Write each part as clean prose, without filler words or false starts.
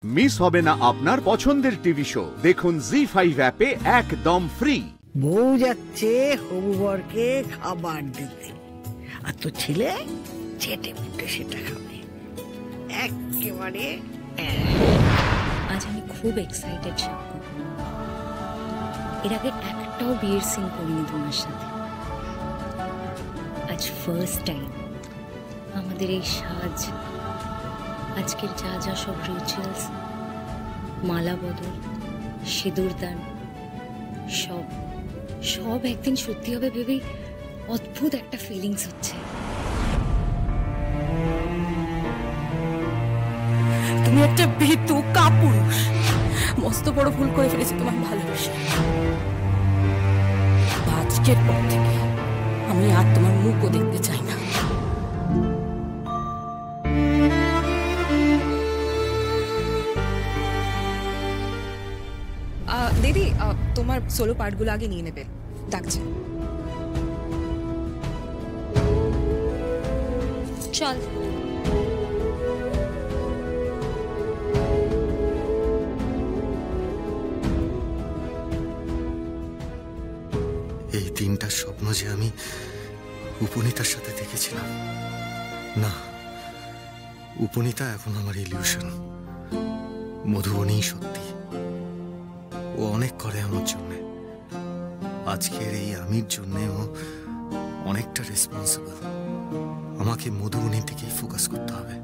Miss হবে না আপনার পছন্দের টিভি শো। দেখুন জি5 অ্যাপে একদম ফ্রি। বউ যাচ্ছে হবু বরকে খাবার দিতে, আর তো ছেলে চেটে পুটে সেটা খাবে একেবারে। আজ আমি খুব এক্সাইটেড শাক্য। এর আগে একটাও বিয়ের সিন করিনি তোমার সাথে। আজ ফার্স্ট টাইম আমাদের এই সাজ, আজকের যা যা সব রিচুয়ালস, মালা বদল, সিঁদুর দান, সব সব একদিন সত্যি হবে ভেবেই অদ্ভুত একটা ফিলিংস হচ্ছে। তুমি একটা বেতুকা পুরুষ, মস্ত বড় ভুল করে ফেলেছি তোমার ভালোবাসা। আজকের পর থেকে আমি আর তোমার মুখও দেখতে চাই না। দিদি, তোমার সোলো পার্টগুলো আগে নিয়ে নেবে, ডাকছে। চল। এই দিনটার স্বপ্ন যে আমি উপনীতার সাথে দেখেছিলাম, না, উপনীতা এখন আমার ইলিউশন। মধুবনী সত্যি, ও অনেক করে আমার জন্য। আজকের এই আমির জন্য ও অনেকটা রেসপন্সিবল। আমাকে মধুবনীর দিকেই ফোকাস করতে হবে।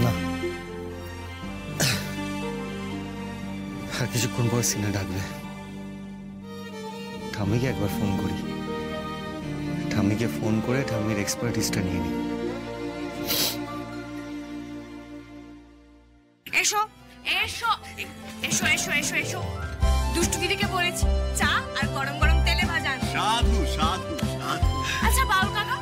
না, আর কিছুক্ষণ পর সিনা ডাকবে। ঠাম্মিকে একবার ফোন করি, ঠাম্মিকে ফোন করে ঠাম্মির এক্সপার্টিসটা নিয়ে নিই। এসো এসো এসো এসো এসো এসো, দুষ্টু দিদিকে বলেছি চা আর গরম গরম তেলে ভাজা। সাধু সাধু সাধু। আচ্ছা বাউল কাকা,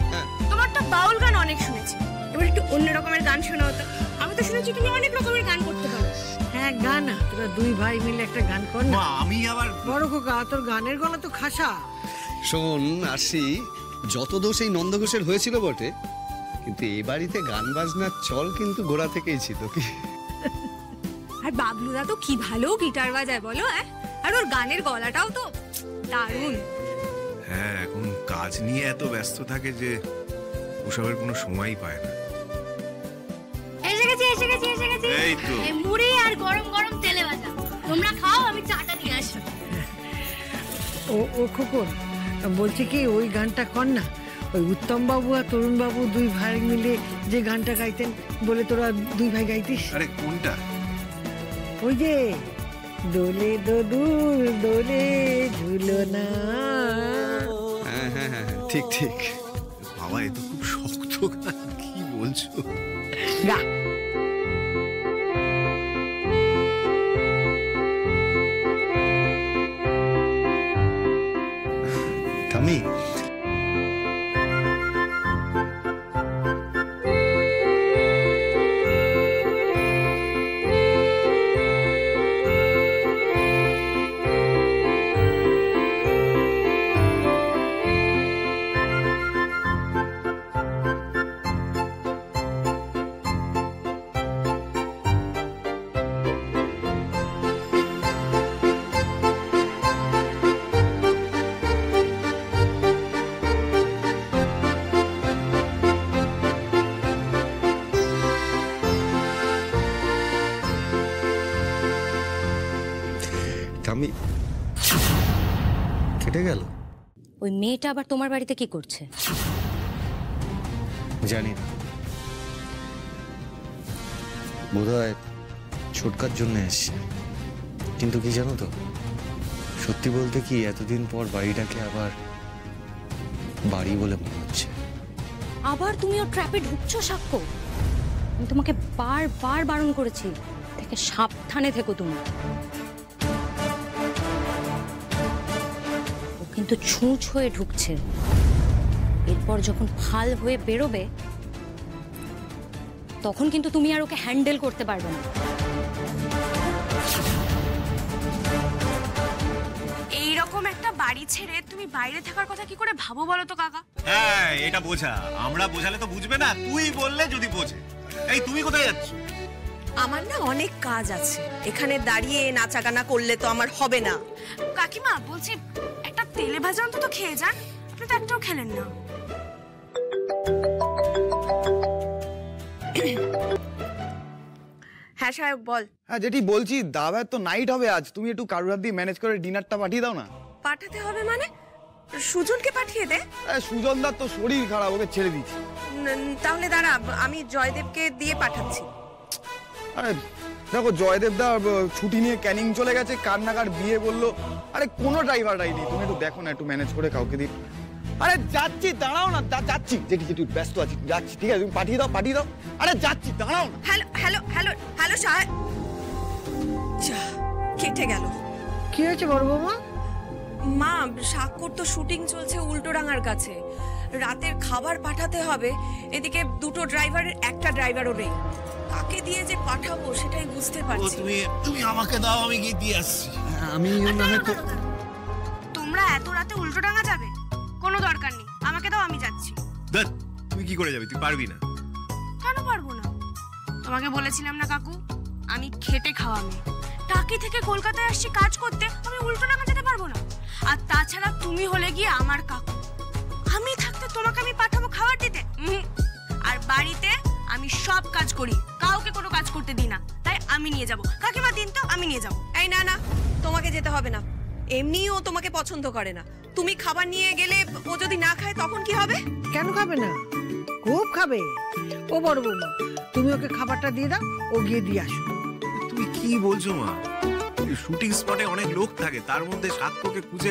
তোমার তো বাউল গান অনেক শুনেছি, এবার একটু অন্য রকমের গান শোনাও তো। আমি তো শুনেছি তুমি অনেক রকমের গান করতে পারো। হ্যাঁ গান, তোরা দুই ভাই মিলে একটা গান কর না। আমি আবার বড় খোকা, তোর গানের গলা তো খাসা। শোন আসি, যত দোষ এই নন্দঘোষের হয়েছিল বটে, কিন্তু এ বাড়িতে গান বাজনার চল কিন্তু গোড়া থেকেই ছিল। কি আর বাবলুদা তো কি ভালো গিটার বাজায় বলো, আর ওর গানের গলাটাও তো দারুণ। হ্যাঁ, এখন কাজ নিয়ে এত ব্যস্ত থাকে যে ওসবের কোনো সময়ই পায় না। এসে গেছি এসে গেছি এসে গেছি। এই তো মুড়ি আর গরম গরম তেলে ভাজা, তোমরা খাও, আমি চাটা নিয়ে আসি। ও খোকন বলছে কি, ওই গানটা কর না। ওই উত্তম বাবু আর তরুণ বাবু দুই ভাই মিলে যে গানটা গাইতেন, বলে তোরা দুই ভাই গাইতিস। আরে কোনটা? ওই যে দোলে দোদুর দোলে ঝুলো না। হ্যাঁ হ্যাঁ হ্যাঁ, ঠিক ঠিক। বাবা, এ তো খুব শক্ত গান, কি বলছো? গা। ঠাম্মি, ঠাম্মি কেটে গেল। ওই মেয়েটা আবার তোমার বাড়িতে কি করছে? জানি না, বোধহয় ছোটকার জন্য এসছে। কিন্তু কি জানো তো, সত্যি বলতে কি, এতদিন পর বাড়িটাকে আবার বাড়ি বলে মনে হচ্ছে। আবার তুমি ওর ট্র্যাপে ঢুকছো সাক্ষ্য? আমি তোমাকে বারবার বারণ করেছি, থেকে সাবধানে থেকো তুমি। ও কিন্তু ছুঁচ হয়ে ঢুকছে, এরপর যখন ফাল হয়ে বেরোবে তখন কিন্তু তুমি আর ওকে হ্যান্ডেল করতে পারবে না। এরকম একটা বাড়ি ছেড়ে তুমি বাইরে থাকার কথা কি করে ভাবো বলো তো কাকা? হ্যাঁ, এটা বোঝা। আমরা বোঝালে তো বুঝবে না, তুই বললে যদি বোঝে। এই তুমি কোথায় যাচ্ছ? আমার না অনেক কাজ আছে, এখানে দাঁড়িয়ে নাচাগানা করলে তো আমার হবে না। কাকিমা বলছি একটা তেলে ভাজা অন্তত খেয়ে যান, আপনি তো একটাও খেলেন না। হ্যাঁ সাহেব বল। হ্যাঁ যেটি বলছি, দাদার তো নাইট হবে আজ, তুমি একটু কারুর হাত দিয়ে ম্যানেজ করে ডিনারটা পাঠিয়ে দাও না। পাঠাতে হবে মানে? সুজনকে পাঠিয়ে দে। সুজনদার তো শরীর খারাপ, ওকে ছেড়ে দিচ্ছি। তাহলে দাঁড়া, আমি জয়দেবকে দিয়ে পাঠাচ্ছি। আরে দেখো, জয়দেব দা ছুটি নিয়ে ক্যানিং চলে গেছে, কার না কার বিয়ে বললো। আরে কোনো ড্রাইভার নেই, তুমি একটু দেখো না, একটু ম্যানেজ করে কাউকে দিই। আরে যাচ্ছি, দাঁড়াও না, যাচ্ছি। যেটি যেটি ব্যস্ত আছি, যাচ্ছি। ঠিক আছে, তুমি পাঠিয়ে দাও। আরে যাচ্ছি, দাঁড়াও না। হ্যালো সাহেব। কেটে গেল। কি হয়েছে বড় বৌমা? মা, সাক্ষর তো শুটিং চলছে উল্টোডাঙ্গার কাছে, রাতের খাবার পাঠাতে হবে। এদিকে দুটো ড্রাইভারের একটা ড্রাইভারও নেই, কাকে দিয়ে যে পাঠাবো সেটাই বুঝতে পারছি। তুমি আমাকে দাও, আমি গিয়ে দিয়ে আসছি। আমি তোমরা এত রাতে উল্টোডাঙ্গা যাবে? কোনো দরকার নেই, আমাকে দাও, আমি যাচ্ছি। তুই কি করে যাবি? তুই পারবি না। কেন পারবো না? তোমাকে বলেছিলাম না কাকু, আমি খেটে খাওয়া মেয়ে। টাকি থেকে কলকাতায় আসছি কাজ করতে, আমি উল্টোডাঙ্গা যেতে পারবো না। আর তাছাড়া তুমি হলে গিয়ে আমার কাকু, আমি থাকতে তোমাকে আমি পাঠাবো খাবার দিতে? আর বাড়িতে আমি সব কাজ করি, কাউকে কোনো কাজ করতে দিই না, তাই আমি নিয়ে যাব। কাকিমা দিন তো, আমি নিয়ে যাব। এই না, তোমাকে যেতে হবে না, এমনিই ও তোমাকে পছন্দ করে না। তুমি খাবার নিয়ে গেলে ও যদি না খায় তখন কি হবে? কেন খাবে না? খুব খাবে। ও বড় বৌমা, তুমি ওকে খাবারটা দিয়ে দাও, ও গিয়ে দিয়ে আসো। তুমি কি বলছো মা? শুটিং স্পটে অনেক লোক থাকে, তার মধ্যে সাক্ষ্যকে খুঁজে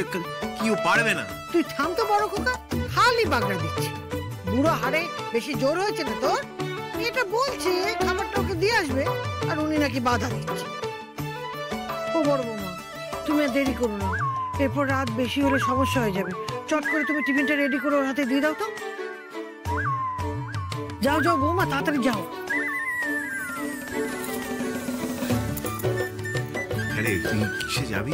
কি ও পারবে না? তুই থাম তো বড় খোকা, খালি বাগড়া দিচ্ছি। বুড়ো হাড়ে বেশি জোর হয়েছে না তোর? এটা বলছে খাবারটা ওকে দিয়ে আসবে, আর উনি নাকি বাধা দিচ্ছে। ও বড় বৌমা, তুমি আর দেরি করো না, এরপর রাত বেশি হলে সমস্যা হয়ে যাবে। চট করে তুমি টিফিনটা রেডি করে ওর হাতে দিয়ে দাও তো। যাও বৌমা, তাড়াতাড়ি যাও। আরে তুই কিসে যাবি?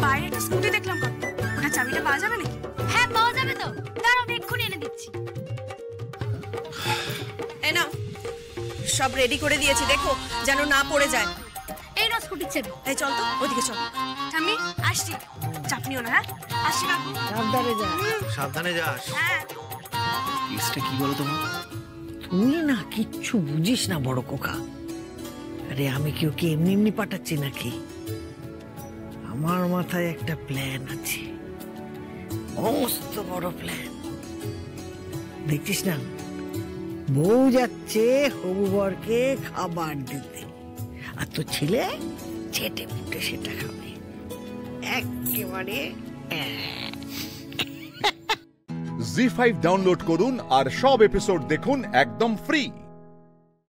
বাইরে একটা স্কুটি দেখলাম কাকু, ওটা চাবিটা পাওয়া যাবে নাকি? হ্যাঁ পাওয়া যাবে তো, দাঁড়াও আমি এক্ষুনি এনে দিচ্ছি। এই নাও, সব রেডি করে দিয়েছি, দেখো যেন না পড়ে যায়। এই নাও স্কুটির চাবি। এই চল তো, ওইদিকে চল। আমি আসছি, চাপ নিও না। হ্যাঁ আসছি কাকু। সাবধানে যা। সাবধানে যাস। হ্যাঁ। কেসটা কি বলো তোমার? তুই না কিচ্ছু বুঝিস না বড় কোকা। আরে আমি কি ওকে এমনি এমনি পাঠাচ্ছি নাকি? আমার মাথায় একটা প্ল্যান আছে, মস্ত বড় প্ল্যান। দেখছিস না, বউ যাচ্ছে হবু বরকে খাবার দিতে, আর তোর ছেলে চেটে পুটে সেটা খাবে একেবারে। জি5 ডাউনলোড করুন আর সব এপিসোড দেখুন একদম ফ্রি।